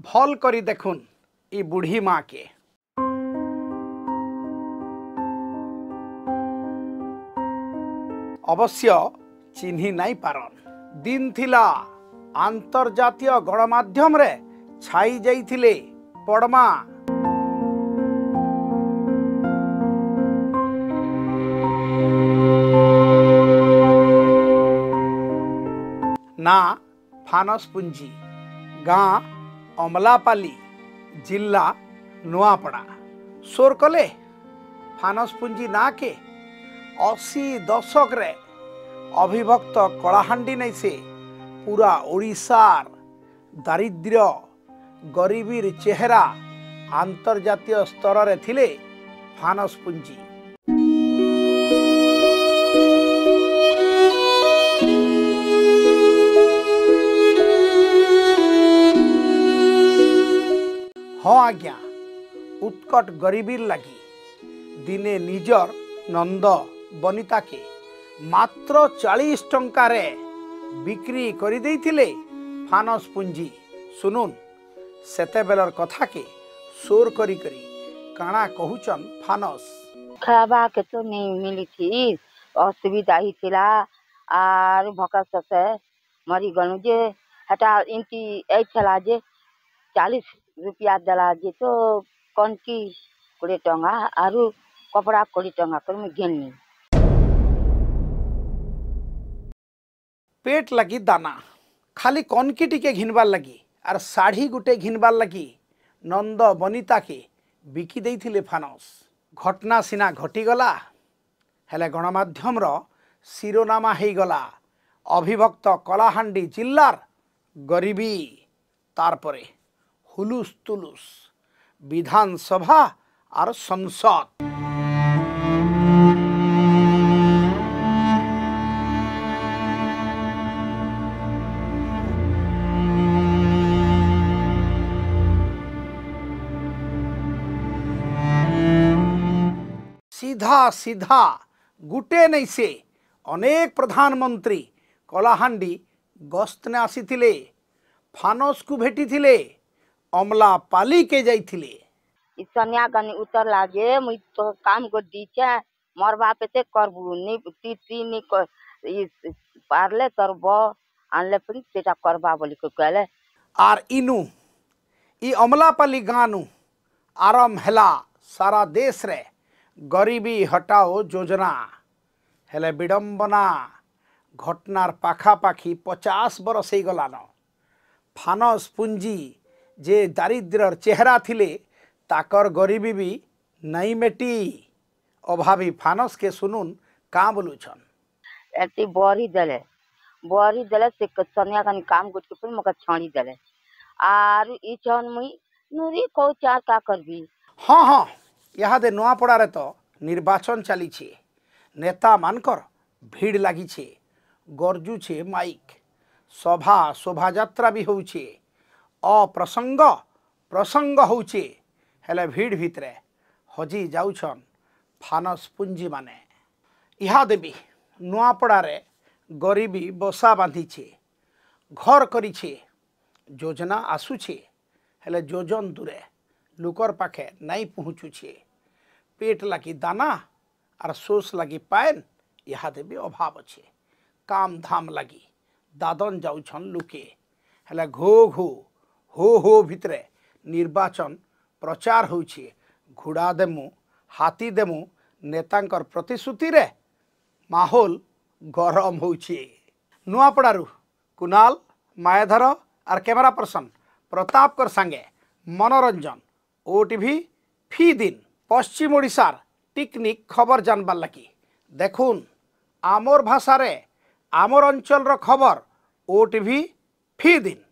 भल करी देखुन ई बुढ़ी माँ के। अवश्य चिन्ही नहीं पारन। दिन थिला आंतर्जातीय गणमाध्यम रे छाई जाइथिले पड़मा। ना फानसपुंजी, गाँ अमलापाली, जिला नुआपड़ा। सोर कले फानसपुंजी ना के 80 दशक रे अभिभक्त कलाहांडी नहीं से पूरा ओडिशार दारिद्र्य गरीबीर चेहरा आंतर्जातीय स्तर रे थिले फानसपुंजी। हाँ आज्ञा, उत्कट गरीबीर लगी दिने निजर नंद बनिता के मात्र 40 टंका रे बिक्री करी देइथिले फानसपुंजी। सुनुन सेते बेलर कथा के सोर करी करी काना कहूचन फानस। खाबा के तो नहीं मिली थी, असुविधा ही थिला आर भका से मरी गनु जे हटा इनकी ए थला जे 40 रुपया दला जे तो कौन की 20 टंगा आरु कपड़ा 20 टंगा कर में घेनी। पेट लगी दाना खाली कनकी टिके घिनबार लगी आर साड़ी गुटे घिनबार लगी नंद बनिता के बिकी देइथिले फानस। घटना सिना घटीगला हेले गणमाध्यम रो शिरोनामा हेई गला अभिभक्त कलाहांडी जिल्लार गरीबी। तार परे हुलुस तुलुस विधानसभा और संसद। सीधा सीधा गुटे नहीं से अनेक प्रधानमंत्री कलाहांडी गस्त ने आसीथिले, फानस को भेटी थिले, अमलापाली के जाइथिले। इसनिया गनी उतर लागे मुई तो काम को दीचे मोर बाप ते करबू नी ती नी इस पारले तरबो आनले फिर सेटा करबा बोली को कहले। आर इनु ई अमलापाली गानु आरंभ हेला सारा देश रे गरीबी हटाओ योजना। हेले विडंबना घटनार पाखापाखी 50 बरस हो गलान। फानसपुंजी जे दारिद्र्यर चेहरा थिले ताकर गरीबी भी नहीं मेटी। अभावी फानस के सुनुन का बोलुछन। एती बरी देले से सनिया कनी काम गुट के फिर मका छाणी देले आर ई छन मुई नुरी को चार का करबी। हाँ हाँ, यहाँ दे नुआपड़ा रे तो निर्वाचन चली छे, नेता मानकर भीड़ लगी छे, गरजू छे माइक, सभा शोभा यात्रा भी होउछे, अप्रसंग प्रसंग होउछे। हेले भीड़ भितरे हजी जाउछन फानसपुंजी माने। इहा देवी नुआपड़ा रे गरीबी बसा बांधीछे, घर करिछे, योजना आसुछे हेले योजन दूरे लुकर पाखे नहीं पहुँचुछे। पेट लगी दाना और सोस लगी पान यहाँ देवी अभाव अच्छे। काम धाम लगी दादन जाउछन लुके हेले घो घो हो भितरे निर्वाचन प्रचार होउछे। घुड़ा देमु हाथी देमु नेतांकर प्रतिश्रुति रे माहौल गरम होउछे। नुआपड़ारू कुणाल मायाधर और कैमरा पर्सन प्रतापकर संगे मनोरंजन ओटीवी फी दिन पश्चिम ओडिशार टिकनिक खबर जानबार लगी देखुन आमोर भाषा रे आमोर अंचल रो खबर ओटीवी फी दिन।